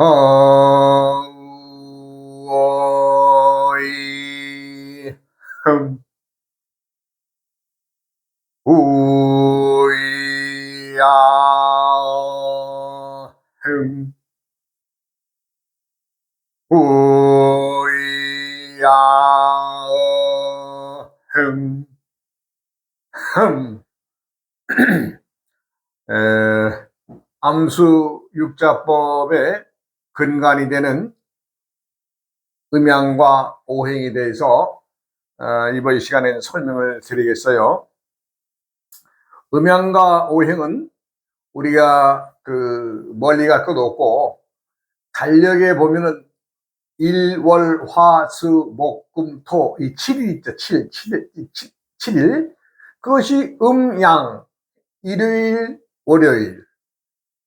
어이 흠 우야 흠 우야 흠 흠. 에, 암수 육자법의 근간이 되는 음양과 오행에 대해서 이번 시간에는 설명을 드리겠어요. 음양과 오행은 우리가 멀리 갈 것도 없고 달력에 보면은 일, 월, 화, 수, 목, 금, 토, 이 7일 있죠. 7일. 그것이 음양, 일요일, 월요일.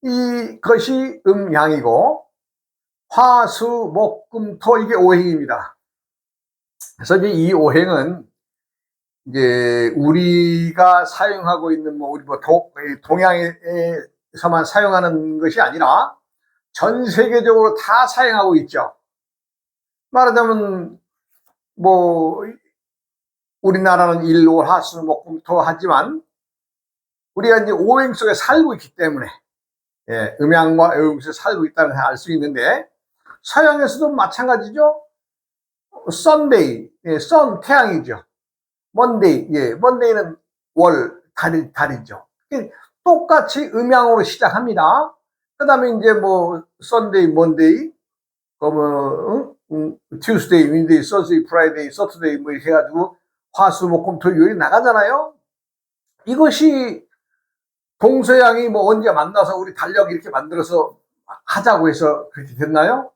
이것이 음양이고, 화, 수, 목, 금, 토, 이게 오행입니다. 그래서 이제 이 오행은 이제 우리가 사용하고 있는 우리 동양에서만 사용하는 것이 아니라 전 세계적으로 다 사용하고 있죠. 말하자면 뭐 우리나라는 일, 월, 화, 수, 목, 금, 토 하지만 우리가 이제 오행 속에 살고 있기 때문에 음양과 오행 속에 살고 있다는 걸 알 수 있는데 서양에서도 마찬가지죠. 썬데이, 선 태양이죠. 먼데이, 먼데이는 월, 달이죠. 똑같이 음양으로 시작합니다. 그 다음에 이제 뭐 썬데이, 먼데이, 튜스데이, 윈데이, 서스데이, 프라이데이, 서투데이 뭐 이렇게 해가지고 화수목금토일이 나가잖아요. 이것이 동서양이 뭐 언제 만나서 우리 달력 이렇게 만들어서 하자고 해서 그렇게 됐나요?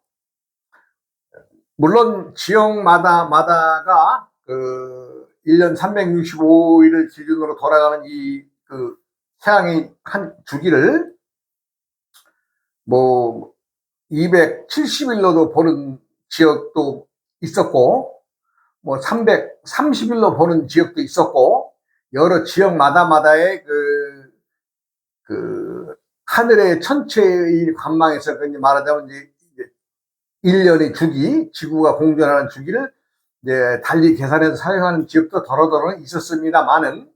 물론 지역마다가 1년 365일을 기준으로 돌아가는 태양의 한 주기를 뭐 270일로도 보는 지역도 있었고 뭐 330일로 보는 지역도 있었고 여러 지역마다의 하늘의 천체의 관망에서 말하자면 이제 1년의 주기, 지구가 공전하는 주기를 이제 달리 계산해서 사용하는 지역도 더러더러 있었습니다만은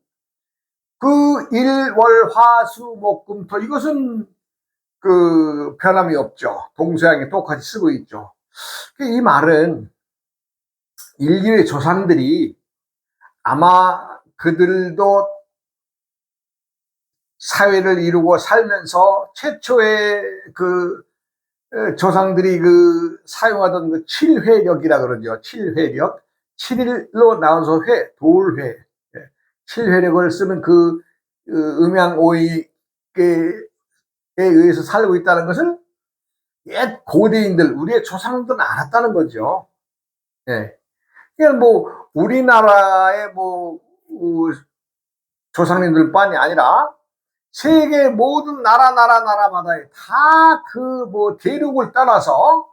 일, 월, 화, 수, 목, 금, 토 이것은 변함이 없죠. 동서양이 똑같이 쓰고 있죠. 이 말은 인류의 조상들이 아마 그들도 사회를 이루고 살면서 최초의 조상들이 사용하던 7회력이라 그러죠. 7회력. 7일로 나눠서 돌회. 7회력을 쓰는 음양오이에 의해서 살고 있다는 것을 옛 고대인들, 우리의 조상들은 알았다는 거죠. 예. 그러니까 뭐, 우리나라의 조상님들뿐만이 아니라 세계 모든 나라마다에 다 대륙을 따라서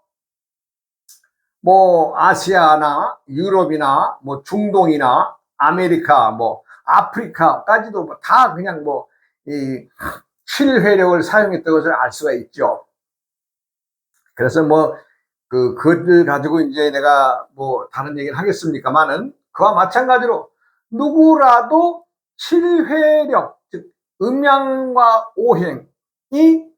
아시아나 유럽이나 중동이나 아메리카 아프리카까지도 다 그냥 이 칠회력을 사용했던 것을 알 수가 있죠. 그래서 그것들 가지고 이제 내가 다른 얘기를 하겠습니까만은 그와 마찬가지로 누구라도 칠회력, 즉 음양과 오행이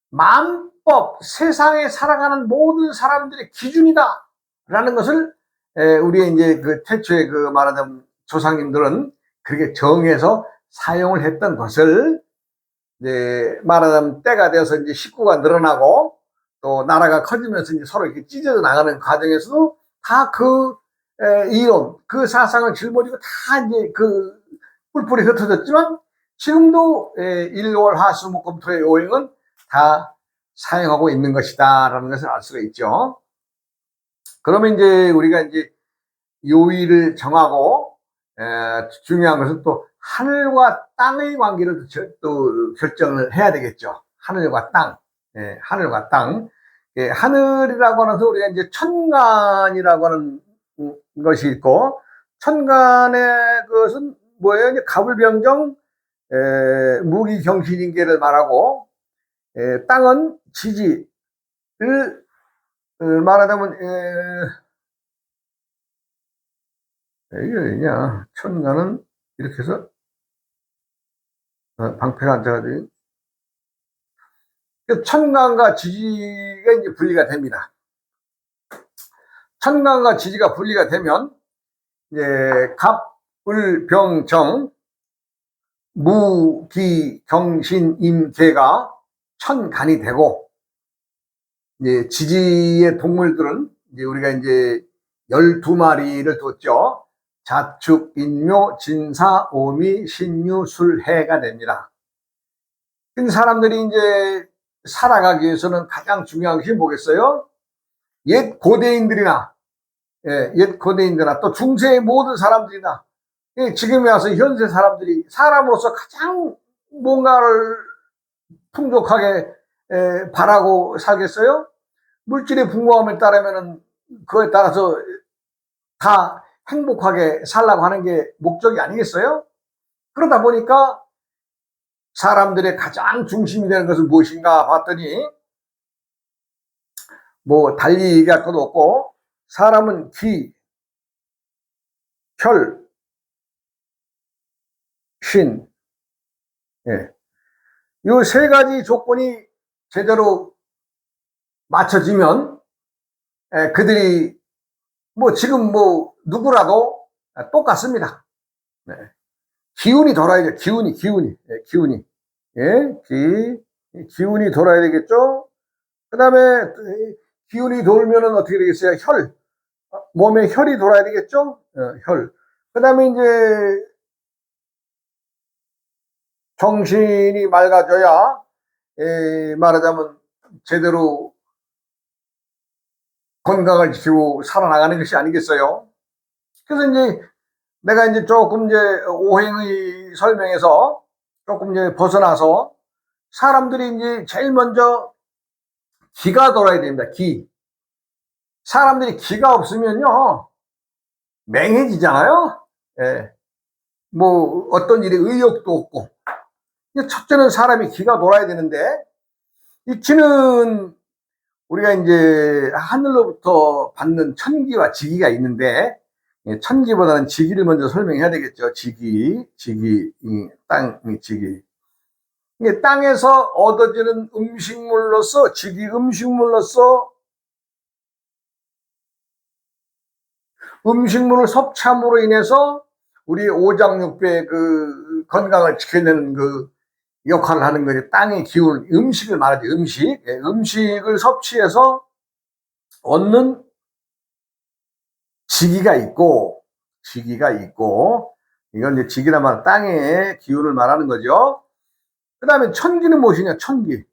만법, 세상에 살아가는 모든 사람들의 기준이다 라는 것을 우리의 이제 태초에 말하자면 조상님들은 그렇게 정해서 사용을 했던 것을 이제 말하자면 때가 되어서 이제 식구가 늘어나고 또 나라가 커지면서 이제 서로 이렇게 찢어져 나가는 과정에서도 다 이론, 사상을 짊어지고 다 이제 뿔뿔이 흩어졌지만 지금도 일월 화수목금토의 오행은 다 사용하고 있는 것이다라는 것을 알 수가 있죠. 그러면 이제 우리가 이제 요일을 정하고 중요한 것은 또 하늘과 땅의 관계를 또 결정을 해야 되겠죠. 하늘과 땅, 하늘과 땅. 하늘이라고 하면서 우리가 이제 천간이라고 하는 것이 있고 천간의 것은 뭐예요? 이제 가불병정, 무기경신인계를 말하고 땅은 지지를 말하자면 이게 왜냐 천간은 이렇게 해서 방패가 앉아가지고 천간과 지지가 이제 분리가 됩니다. 천간과 지지가 분리가 되면 이제 갑을병정 무기경신임계가 천간이 되고, 이제 지지의 동물들은 이제 우리가 이제 12마리를 뒀죠. 자축, 인묘, 진사, 오미, 신유, 술, 해가 됩니다. 근데 사람들이 이제 살아가기 위해서는 가장 중요한 것이 뭐겠어요? 옛 고대인들이나, 옛 고대인들이나 또 중세의 모든 사람들이나 지금에 와서 현세 사람들이 사람으로서 가장 뭔가를 풍족하게 바라고 살겠어요? 물질의 풍부함에 따르면은 그거에 따라서 다 행복하게 살라고 하는 게 목적이 아니겠어요? 그러다 보니까 사람들의 가장 중심이 되는 것은 무엇인가 봤더니 뭐 달리 얘기할 것도 없고, 사람은 기, 혈, 신, 이 세 가지 조건이 제대로 맞춰지면 그들이 뭐 지금 뭐 누구라도 똑같습니다. 네. 기운이 돌아야죠. 기운이. 예, 기운이 돌아야 되겠죠. 그 다음에 기운이 돌면은 어떻게 되겠어요? 몸에 혈이 돌아야 되겠죠. 혈. 그 다음에 이제 정신이 맑아져야 말하자면 제대로 건강을 지키고 살아나가는 것이 아니겠어요? 그래서 이제 내가 이제 조금 이제 오행의 설명에서 조금 이제 벗어나서 사람들이 이제 제일 먼저 기가 돌아야 됩니다. 사람들이 기가 없으면요 맹해지잖아요. 뭐 어떤 일에 의욕도 없고. 첫째는 사람이 기가 돌아야 되는데, 이 기는 우리가 이제 하늘로부터 받는 천기와 지기가 있는데, 천기보다는 지기를 먼저 설명해야 되겠죠. 지기, 땅, 지기. 이게 땅에서 얻어지는 음식물로서, 지기 음식물로서 음식물을 섭취함으로 인해서 우리 오장육부의 그 건강을 지켜내는 그 역할을 하는 거지. 땅의 기운, 음식을 말하지. 음식을 섭취해서 얻는 지기가 있고, 이건 이제 지기란 말은 땅의 기운을 말하는 거죠. 그 다음에 천기는 무엇이냐? 천기.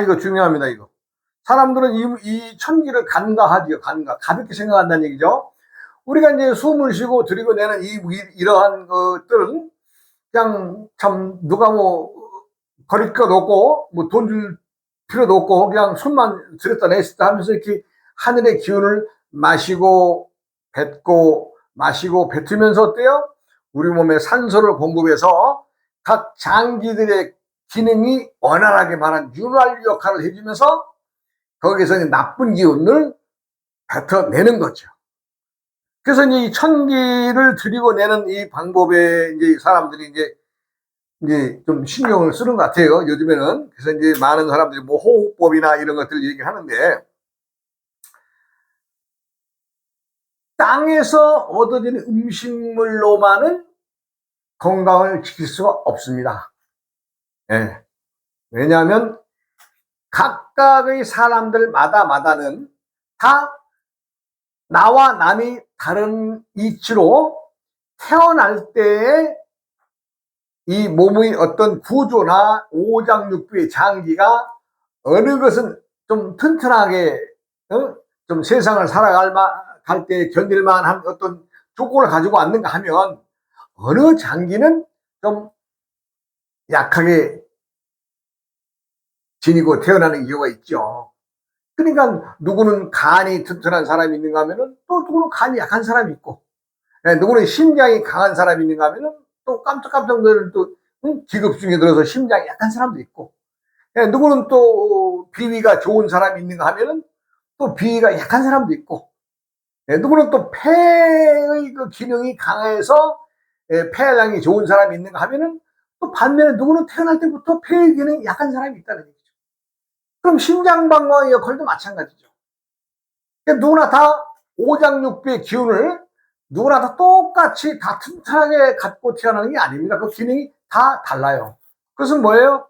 이거 중요합니다. 이거 사람들은 이 천기를 간과하지요. 가볍게 생각한다는 얘기죠. 우리가 이제 숨을 쉬고 들이고내는 이러한 것들은 그냥 참 누가 뭐 거릴 것 없고 뭐 돈 줄 필요도 없고 그냥 손만 들였다 냈다 하면서 이렇게 하늘의 기운을 마시고 뱉고 마시고 뱉으면서 어때요? 우리 몸에 산소를 공급해서 각 장기들의 기능이 원활하게 말한 윤활 역할을 해주면서 거기서 나쁜 기운을 뱉어내는 거죠. 그래서 이제 이 천기를 들이고 내는 이 방법에 이제 사람들이 이제 좀 신경을 쓰는 것 같아요, 요즘에는. 그래서 이제 많은 사람들이 뭐 호흡법이나 이런 것들 얘기하는데, 땅에서 얻어지는 음식물로만은 건강을 지킬 수가 없습니다. 왜냐하면 각각의 사람들마다는 다 나와 남이 다른 이치로 태어날 때에 이 몸의 어떤 구조나 오장육부의 장기가 어느 것은 좀 튼튼하게 좀 세상을 살아갈 때 견딜 만한 어떤 조건을 가지고 왔는가 하면 어느 장기는 좀 약하게 지니고 태어나는 경우가 있죠. 그러니까 누구는 간이 튼튼한 사람이 있는가 하면은 또 누구는 간이 약한 사람이 있고, 누구는 심장이 강한 사람이 있는가 하면은 또 깜짝깜짝 놀라는 또 기급 중에 들어서 심장이 약한 사람도 있고. 예, 누구는 또 비위가 좋은 사람이 있는가 하면은 또 비위가 약한 사람도 있고, 예, 누구는 또 폐의 그 기능이 강해서 예, 폐활량이 좋은 사람이 있는가 하면은 또 반면에 누구는 태어날 때부터 폐의 기능이 약한 사람이 있다는 얘기죠. 그럼 심장방광의 역할도 마찬가지죠. 그러니까 누구나 다 오장육부의 기운을 누구나 다 똑같이 다 튼튼하게 갖고 태어나는 게 아닙니다. 그 기능이 다 달라요. 그것은 뭐예요?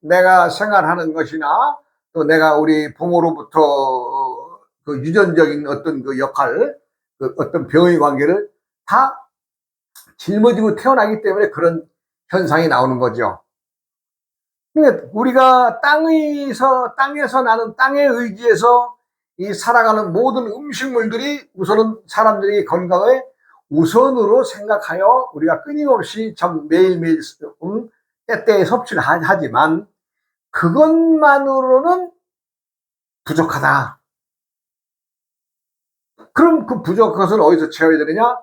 내가 생활하는 것이나 또 내가 우리 부모로부터 그 유전적인 어떤 그 역할, 그 어떤 병의 관계를 다 짊어지고 태어나기 때문에 그런 현상이 나오는 거죠. 그러니까 우리가 땅에서 나는 땅의 의지에서 이 살아가는 모든 음식물들이 우선은 사람들이 건강에 우선으로 생각하여 우리가 끊임없이 참 매일매일 때때에 섭취를 하지만 그것만으로는 부족하다. 그럼 그 부족한 것을 어디서 채워야 되느냐?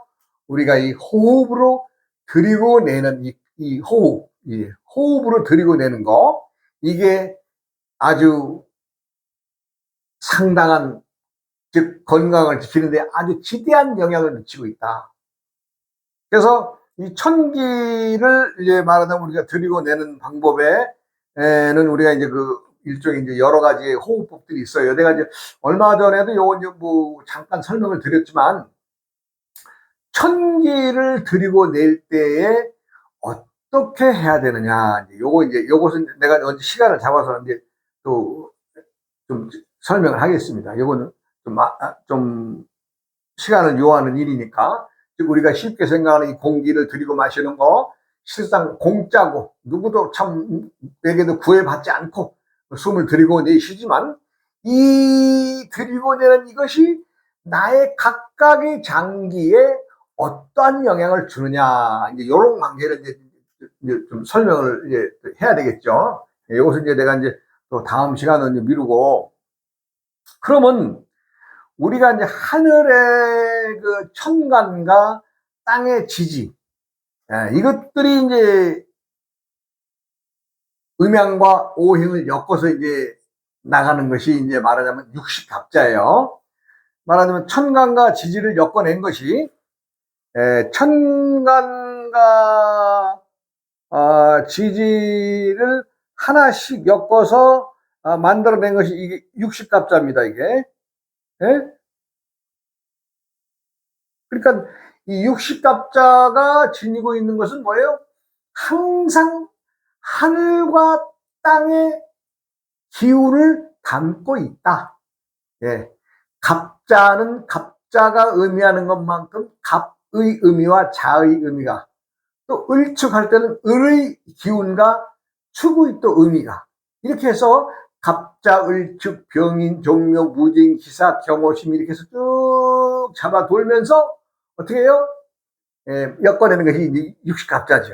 우리가 이 호흡으로 들이고 내는 이 호흡, 이 호흡으로 들이고 내는 거, 이게 아주 상당한, 즉 건강을 지키는데 아주 지대한 영향을 미치고 있다. 그래서 이 천기를 이제 말하자면 우리가 들이고 내는 방법에는 우리가 이제 그 일종의 이제 여러 가지 호흡법들이 있어요. 내가 이제 얼마 전에도 요거 이제 뭐 잠깐 설명을 드렸지만 천기를 들이고 낼 때에 어떻게 해야 되느냐. 요거 이제 요것은 내가 언제 시간을 잡아서 이제 또 좀 설명을 하겠습니다. 요거는 좀 시간을 요하는 일이니까. 즉 우리가 쉽게 생각하는 이 공기를 들이고 마시는 거 실상 공짜고 누구도 참 에게도 구애받지 않고 숨을 들이고 내쉬지만 이 들이고 내는 이것이 나의 각각의 장기에 어떠한 영향을 주느냐, 이제 이런 관계를 이제 좀 설명을 이제 해야 되겠죠. 이것을 이제 내가 이제 또 다음 시간은 이제 미루고, 그러면 우리가 이제 하늘의 그 천간과 땅의 지지, 이것들이 이제 음양과 오행을 엮어서 이제 나가는 것이 이제 말하자면 육식갑자예요. 말하자면 천간과 지지를 엮어낸 것이 천간과 지지를 하나씩 엮어서 만들어낸 것이 이게 육식갑자입니다. 이게. 예? 그러니까 이 육식갑자가 지니고 있는 것은 뭐예요? 항상 하늘과 땅의 기운을 담고 있다. 예. 갑자는 갑자가 의미하는 것만큼 갑의 의미와 자의 의미가, 또 을축할 때는 을의 기운과 축의 또 의미가, 이렇게 해서 갑자, 을축, 병인, 종묘, 무진, 기사, 경호심, 이렇게 해서 쭉 잡아 돌면서 어떻게 해요? 엮어내는 것이 육식갑자죠.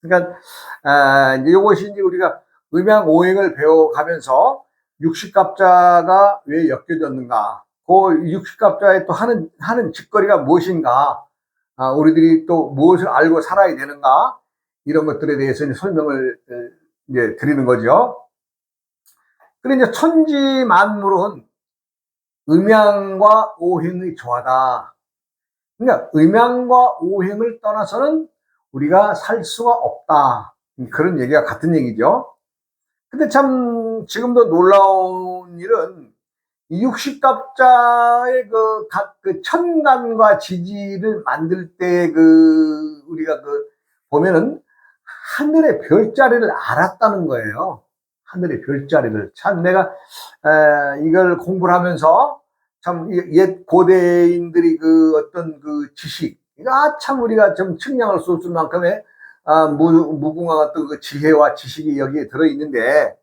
그러니까 이제 이것이 이제 우리가 음양 오행을 배워가면서 육식갑자가 왜 엮여졌는가, 그 육식갑자에 또 하는 짓거리가 무엇인가, 우리들이 또 무엇을 알고 살아야 되는가, 이런 것들에 대해서 이제 설명을 이제 드리는 거죠. 그런데 이제 천지 만물은 음양과 오행의 조화다. 그러니까 음양과 오행을 떠나서는 우리가 살 수가 없다. 그런 얘기가 같은 얘기죠. 근데 참 지금도 놀라운 일은 이 육식갑자의 그 각 그 천간과 지지를 만들 때 그 우리가 그 보면은 하늘의 별자리를 알았다는 거예요. 하늘의 별자리를. 참 내가 이걸 공부를 하면서 참 옛 고대인들이 그 어떤 그 지식, 참 우리가 좀 측량할 수 없을 만큼의 무궁화 같은 그 지혜와 지식이 여기에 들어있는데,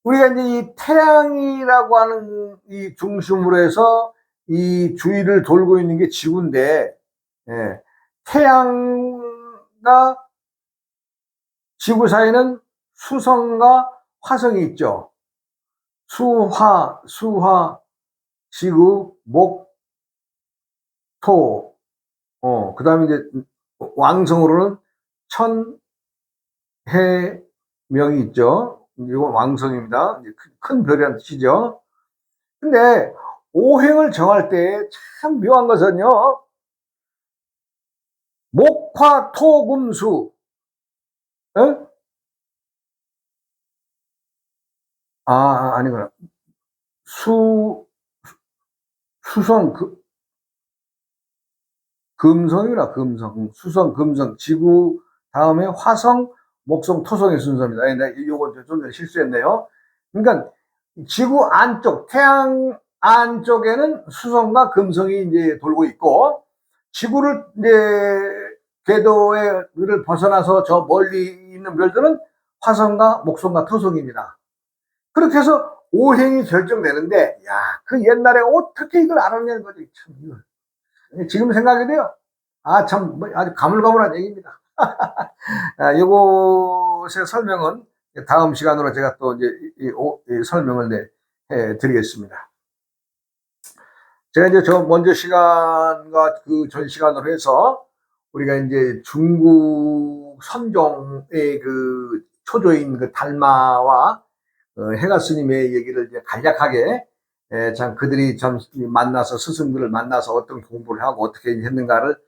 우리가 이제 이 태양이라고 하는 이 중심으로 해서 이 주위를 돌고 있는 게 지구인데, 태양과 지구 사이는 수성과 화성이 있죠. 수화, 지구, 목, 토, 그 다음에 이제 왕성으로는 천, 해, 명이 있죠. 이건 왕성입니다. 큰 별이라는 뜻이죠. 근데 오행을 정할 때 참 묘한 것은요, 목화토금수, 어? 아니구나. 수, 수성, 금성이라, 금성. 수성, 금성, 지구, 다음에 화성, 목성, 토성의 순서입니다. 요거 좀 실수했네요. 그러니까, 지구 안쪽, 태양 안쪽에는 수성과 금성이 이제 돌고 있고, 지구를 이제 궤도를 벗어나서 저 멀리 있는 별들은 화성과 목성과 토성입니다. 그렇게 해서 오행이 결정되는데, 야, 그 옛날에 어떻게 이걸 알았냐는 거지. 참, 이거. 지금 생각이 돼요. 참, 아주 가물가물한 얘기입니다. 요것의 설명은 다음 시간으로 제가 또 이제 이 설명을 해 드리겠습니다. 제가 이제 먼저 시간과 그 전 시간으로 해서 우리가 이제 중국 선종의 그 초조인 그 달마와 해가 스님의 얘기를 이제 간략하게 참 그들이 참 만나서 스승들을 만나서 어떤 공부를 하고 어떻게 했는가를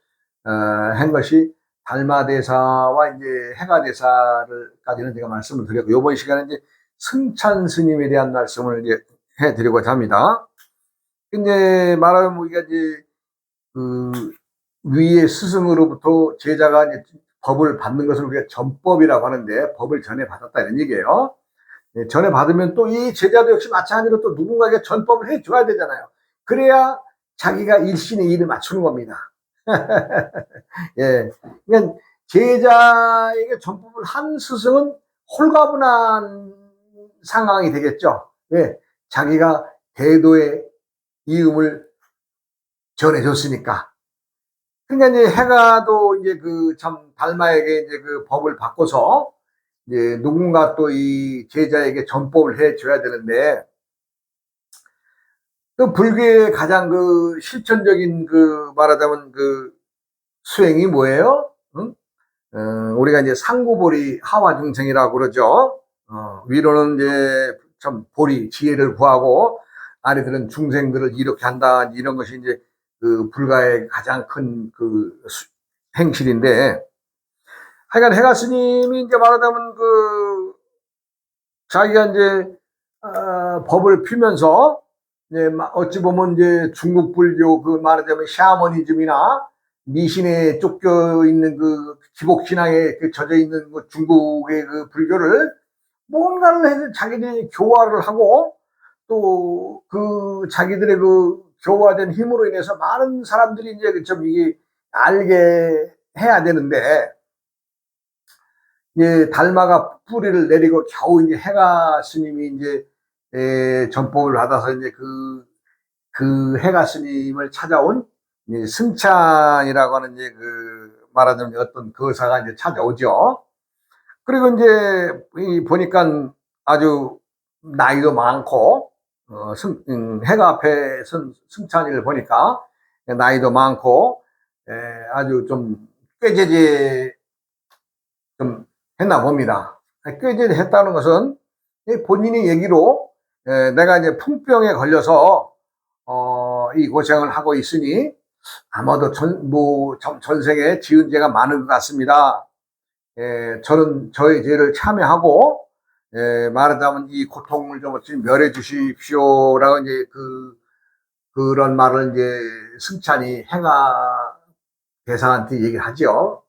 한 것이 달마대사와 이제 해가대사를까지는 제가 말씀을 드렸고, 이번 시간에 이제 승찬 스님에 대한 말씀을 이제 해드리고자 합니다. 근데 말하면 우리가 이제 그 위의 스승으로부터 제자가 이제 법을 받는 것을 우리가 전법이라고 하는데, 법을 전해 받았다 이런 얘기예요. 전해 받으면 또 이 제자도 역시 마찬가지로 또 누군가에게 전법을 해줘야 되잖아요. 그래야 자기가 일신의 일을 맞추는 겁니다. 예. 그러니까 제자에게 전법을 한 스승은 홀가분한 상황이 되겠죠. 왜? 자기가 대도의 이음을 전해줬으니까. 그러니까 이제 해가도 이제 그 참 달마에게 이제 그 법을 바꿔서 이제 누군가 또 이 제자에게 전법을 해줘야 되는데, 그 불교의 가장 그 실천적인 그 말하자면 그 수행이 뭐예요? 응? 우리가 이제 상구보리 하와중생이라고 그러죠. 위로는 이제 참 보리 지혜를 구하고, 아래들은 중생들을 이렇게 한다, 이런 것이 이제 그 불가의 가장 큰 그 행실인데, 하여간 해가 스님이 이제 말하자면 그 자기가 이제 법을 피면서 이제 어찌 보면 이제 중국 불교 그 말하자면 샤머니즘이나 미신에 쫓겨 있는 그 기복 신앙에 그 젖어 있는 그 중국의 그 불교를 뭔가를 해서 자기들이 교화를 하고, 또 그 자기들의 그 교화된 힘으로 인해서 많은 사람들이 이제 좀 이게 알게 해야 되는데, 이제 달마가 뿌리를 내리고 겨우 이제 해가 스님이 이제 전법을 받아서 이제 그 해가 스님을 찾아온 이제 승찬이라고 하는 이제 그 말하자면 어떤 거사가 이제 찾아오죠. 그리고 이제 보니까 아주 나이도 많고, 해가 앞에 선 승찬이를 보니까 나이도 많고, 아주 좀 꾀제제 좀 했나 봅니다. 꾀제제 했다는 것은 본인의 얘기로 내가 이제 풍병에 걸려서 이 고생을 하고 있으니 아마도 전생에 지은 죄가 많은 것 같습니다. 저는 저의 죄를 참여하고, 말하자면 이 고통을 좀 멸해 주십시오라고 이제 그런 말을 이제 승찬이 해가 대사한테 얘기를 하죠.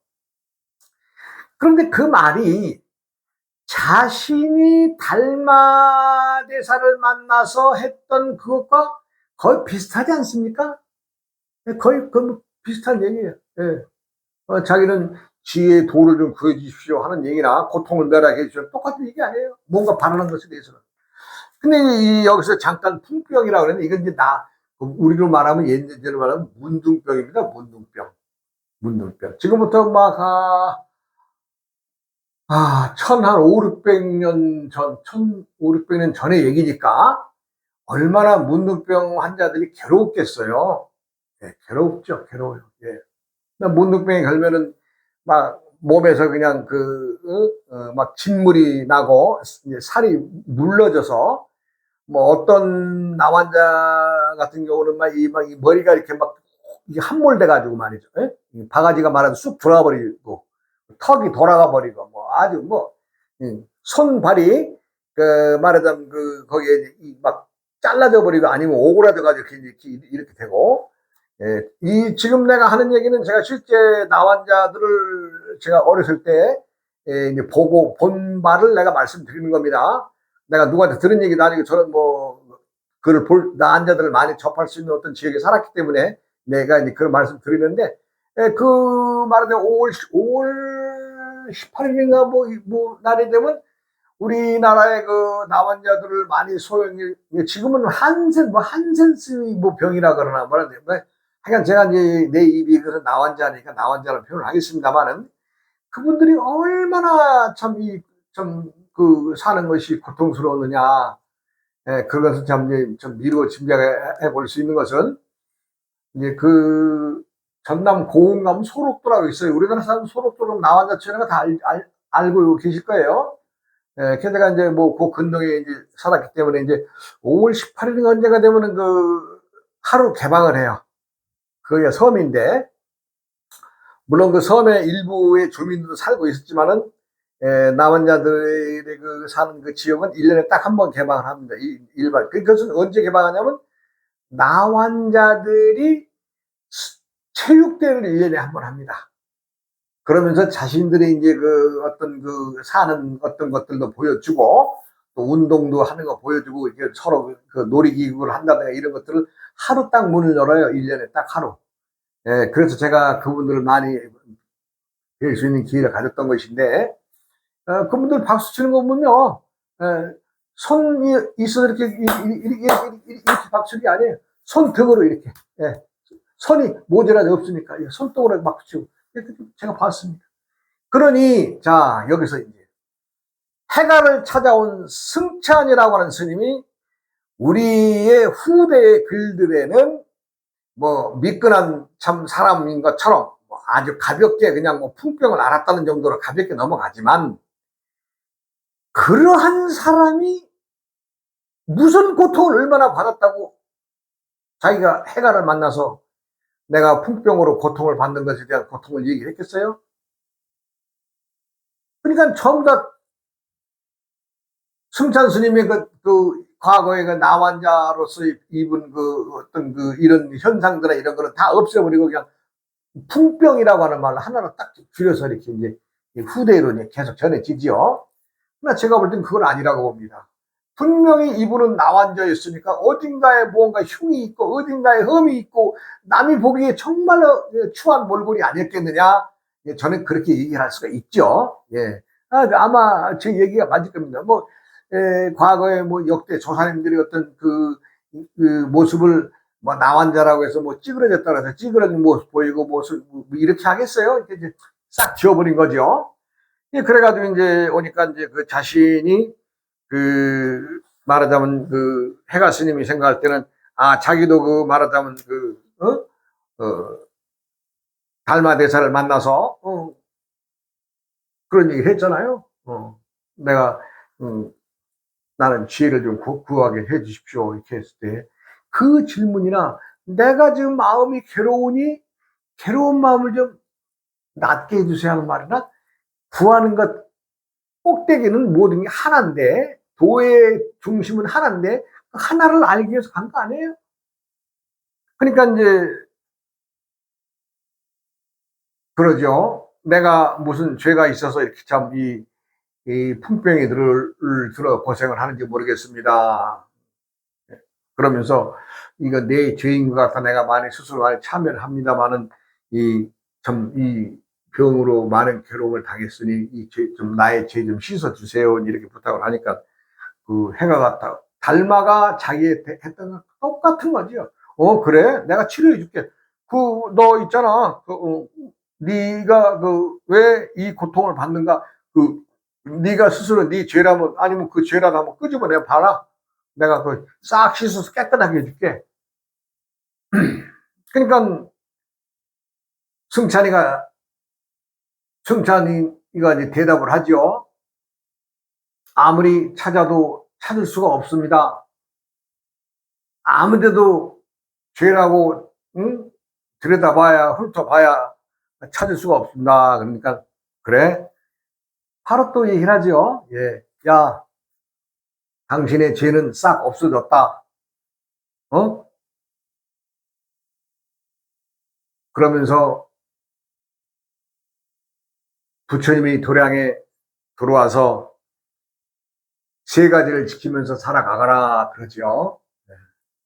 그런데 그 말이 자신이 달마 대사를 만나서 했던 그것과 거의 비슷하지 않습니까? 거의 비슷한 얘기예요. 자기는 지혜의 도를 좀 구해주십시오 하는 얘기나 고통을 멸하게 해주십시오. 똑같은 얘기 아니에요. 뭔가 바라는 것에 대해서는. 근데 여기서 잠깐 풍병이라고 그러는데, 이건 이제 우리로 말하면, 예전으로 말하면 문둥병입니다. 문둥병. 문둥병. 지금부터 막, 1500년 전, 1500년 전의 얘기니까, 얼마나 문둥병 환자들이 괴로웠겠어요. 괴롭죠. 괴로워요. 문둥병에 걸면은 막 몸에서 그냥 막 진물이 나고 이제 살이 물러져서 뭐 어떤 나환자 같은 경우는 막 이 머리가 이렇게 막 이게 함몰돼 가지고 말이죠. 예? 이 바가지가 말아도 쑥 들어가 버리고 턱이 돌아가 버리고 뭐 아주 뭐 손발이 말하자면 거기에 막 잘라져 버리고 아니면 오그라져 가지고 이렇게 되고 예, 이 지금 내가 하는 얘기는 제가 실제 나환자들을 제가 어렸을 때 예, 이제 보고 본 바를 내가 말씀드리는 겁니다. 내가 누구한테 들은 얘기도 아니고 저는 뭐 그를 볼 나환자들을 많이 접할 수 있는 어떤 지역에 살았기 때문에 내가 이제 그런 말씀 드리는데 예, 말하자면 5월 18일인가 뭐 날이 되면 우리나라의 나환자들을 많이 소형이 지금은 한센스 뭐 병이라 그러나 뭐라 하여간 제가 이제 내 입이 그래서 나환자니까 나환자라는 표현을 하겠습니다만은 그분들이 얼마나 사는 것이 고통스러웠느냐. 예, 그것을 좀 미루어 짐작해 볼 수 있는 것은 이제 전남 고흥 가면 소록도라고 있어요. 우리나라 사람 소록도는 나환자 치료가 다 알고 계실 거예요. 예, 게다가 이제 뭐 그 근동에 이제 살았기 때문에 이제 5월 18일인가 언제가 되면은 하루 개방을 해요. 그게 섬인데 물론 그 섬의 일부의 주민들도 살고 있었지만은 남원자들의 사는 그 지역은 1년에 딱 한 번 개방을 합니다. 일반. 그것은 언제 개방하냐면 나환자들이 체육대회를 1년에 한 번 합니다. 그러면서 자신들이 이제 어떤 사는 어떤 것들도 보여주고 또 운동도 하는 거 보여주고 이게 서로 놀이기구를 한다든가 이런 것들을 하루 딱 문을 열어요. 1년에 딱 하루. 예, 그래서 제가 그분들을 많이 뵐 수 있는 기회를 가졌던 것인데, 그분들 박수 치는 거 보면요, 손이 있어서 이렇게 박수 치는 게 아니에요. 손등으로 이렇게, 예, 손이 모자라도 없으니까, 예, 손등으로 박수 치고, 이렇게 제가 봤습니다. 그러니, 자, 여기서 이제, 해가를 찾아온 승찬이라고 하는 스님이 우리의 후대의 글들에는 뭐 미끈한 참 사람인 것처럼 아주 가볍게 그냥 뭐 풍병을 앓았다는 정도로 가볍게 넘어가지만 그러한 사람이 무슨 고통을 얼마나 받았다고 자기가 해가를 만나서 내가 풍병으로 고통을 받는 것에 대한 고통을 얘기했겠어요? 그러니까 전부 다 승찬 스님의 과거의 나환자로서 입은 어떤 이런 현상들이나 이런 거는 다 없애버리고 그냥 풍병이라고 하는 말을 하나로 딱 줄여서 이렇게 이제 후대로 이제 계속 전해지지요. 그러나 제가 볼 땐 그건 아니라고 봅니다. 분명히 이분은 나환자였으니까 어딘가에 무언가 흉이 있고 어딘가에 흠이 있고 남이 보기에 정말로 추한 몰골이 아니었겠느냐. 예, 저는 그렇게 얘기할 수가 있죠. 예. 아마 제 얘기가 맞을 겁니다. 과거에 역대 조사님들이 어떤 모습을 나환자라고 해서 찌그러졌다 해서 찌그러진 모습 보이고 모습 이렇게 하겠어요? 이렇게 싹 지워버린 거죠. 예, 그래가지고 이제 오니까 이제 자신이 말하자면 해가 스님이 생각할 때는 자기도 말하자면 달마대사를 만나서 그런 얘기를 했잖아요. 내가 나는 지혜를 좀 구하게 해 주십시오. 이렇게 했을 때 그 질문이나 내가 지금 마음이 괴로우니 괴로운 마음을 좀 낫게 해주세요 하는 말이나 구하는 것 꼭대기는 모든 게 하나인데 도의 중심은 하나인데 하나를 알기 위해서 간 거 아니에요? 그러니까 이제 그러죠. 내가 무슨 죄가 있어서 이렇게 참 이 풍병이들을 들어 고생을 하는지 모르겠습니다. 그러면서 이거 내 죄인 것 같아 내가 스스로 많이 참여를 합니다만은 이 병으로 많은 괴로움을 당했으니 좀 나의 죄 좀 씻어 주세요 이렇게 부탁을 하니까 해가 갔다 달마가 자기의 했던 거 똑같은 거죠. 그래 내가 치료해 줄게. 너 있잖아 네가 왜 이 고통을 받는가 네가 스스로 네 죄라면 아니면 그 죄라도 한번 끄집어내 봐라. 내가 싹 씻어서 깨끗하게 해줄게. 그러니까 승찬이가 승찬이가 이제 대답을 하죠. 아무리 찾아도 찾을 수가 없습니다. 아무데도 죄라고 응? 들여다봐야 훑어봐야 찾을 수가 없습니다. 그러니까 그래? 바로 또 얘기를 하죠. 예, 야, 당신의 죄는 싹 없어졌다. 어? 그러면서 부처님이 도량에 들어와서 세 가지를 지키면서 살아가거라 그러죠. 네.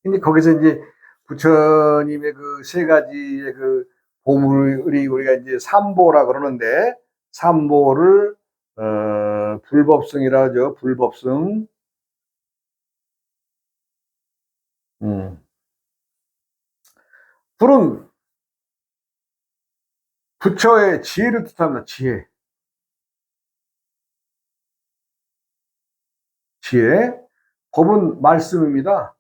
근데 거기서 이제 부처님의 그 세 가지의 그 보물이 우리가 이제 삼보라 그러는데 삼보를 불법승이라 하죠. 불법승. 음. 불은 부처의 지혜를 뜻합니다. 지혜. 지혜. 법은 말씀입니다.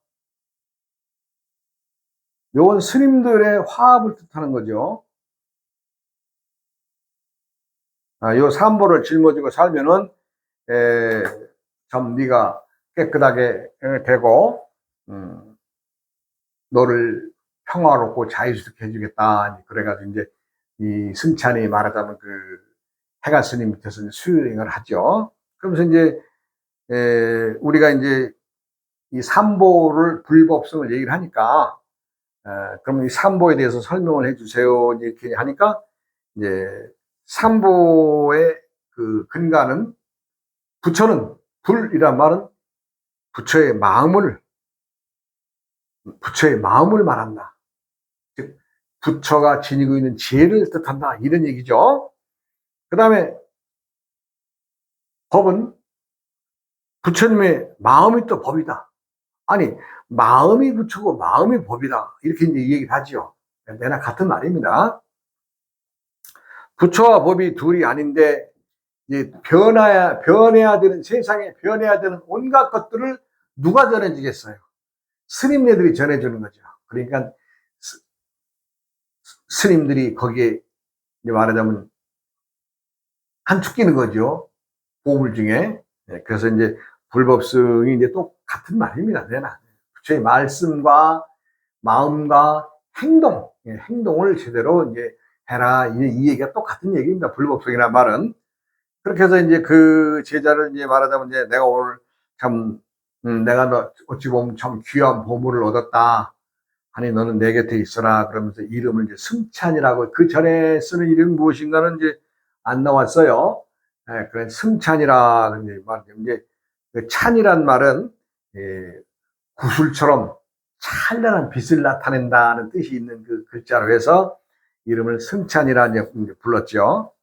요건 스님들의 화합을 뜻하는 거죠. 요 삼보를 짊어지고 살면은 참 네가 깨끗하게 되고 너를 평화롭고 자유스럽게 해주겠다. 그래가지고 이제 이 승찬이 말하자면 그 해가 스님 밑에서 수행을 하죠. 그러면서 이제 우리가 이제 이 삼보를 불법성을 얘기를 하니까 그럼 이 삼보에 대해서 설명을 해주세요. 이렇게 하니까 이제 삼보의 그 근간은 부처는 불이란 말은 부처의 마음을 말한다. 즉 부처가 지니고 있는 지혜를 뜻한다. 이런 얘기죠. 그 다음에 법은 부처님의 마음이 또 법이다. 아니 마음이 부처고 마음이 법이다. 이렇게 이제 얘기를 하지요. 내나 같은 말입니다. 부처와 법이 둘이 아닌데 이제 변해야 되는 세상에 변해야 되는 온갖 것들을 누가 전해주겠어요? 스님네들이 전해주는 거죠. 그러니까 스님들이 거기에 이제 말하자면 한축 끼는 거죠. 보물 중에. 그래서 이제 불법승이 이제 또 같은 말입니다. 내나 부처의 말씀과 마음과 행동을 제대로 이제 해라. 이 얘기가 똑같은 얘기입니다. 불법승이라는 말은. 그렇게 해서 이제 그 제자를 이제 말하자면 이제 내가 오늘 참, 내가 너 어찌 보면 참 귀한 보물을 얻었다. 아니, 너는 내 곁에 있어라. 그러면서 이름을 이제 승찬이라고, 그 전에 쓰는 이름이 무엇인가는 이제 안 나왔어요. 그래, 승찬이라, 이제, 그 찬이란 말은, 구슬처럼 찬란한 빛을 나타낸다는 뜻이 있는 그 글자로 해서 이름을 승찬이라 이제 불렀죠.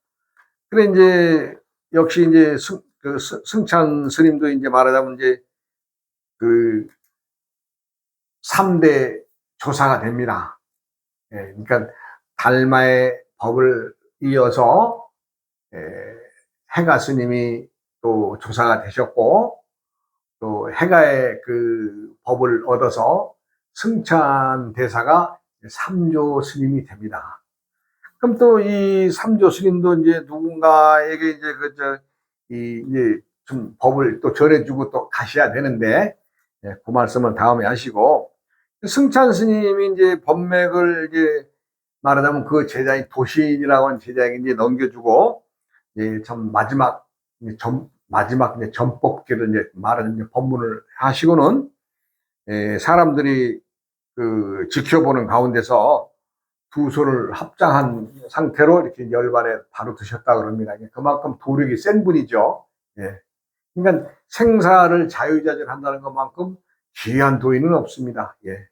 그래, 이제, 역시 이제 그 승찬 스님도 이제 말하자면 이제 그 3대 조사가 됩니다. 그러니까 달마의 법을 이어서 해가 스님이 또 조사가 되셨고 또 해가의 그 법을 얻어서 승찬 대사가 3조 스님이 됩니다. 그럼 또 이 3조 스님도 이제 누군가에게 이제 이제 좀 법을 또 전해주고 또 가셔야 되는데 그 말씀은 다음에 하시고 승찬 스님이 이제 법맥을 이제 말하자면 그 제자인 도신이라고 하는 제자에게 이제 넘겨주고 이제 참 마지막 이제 전법기를 이제 말하는 이제 법문을 하시고는 사람들이 그 지켜보는 가운데서 두 손을 합장한 상태로 이렇게 열반에 바로 드셨다 그럽니다. 그만큼 도력이 센 분이죠. 예. 그러니까 생사를 자유자재로 한다는 것만큼 귀한 도인은 없습니다. 예.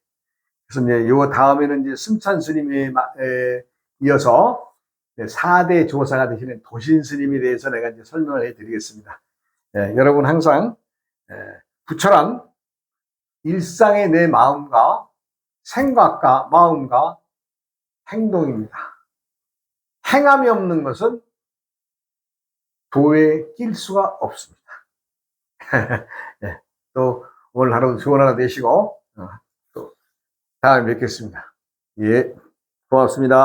그래서 이제 요 다음에는 이제 승찬 스님에 이어서 4대 조사가 되시는 도신 스님에 대해서 내가 이제 설명을 해드리겠습니다. 여러분 항상 부처란 일상의 내 마음과 생각과 마음과 행동입니다. 행함이 없는 것은 도에 낄 수가 없습니다. 또 오늘 하루 좋은 하루 되시고 또 다음에 뵙겠습니다. 예, 고맙습니다.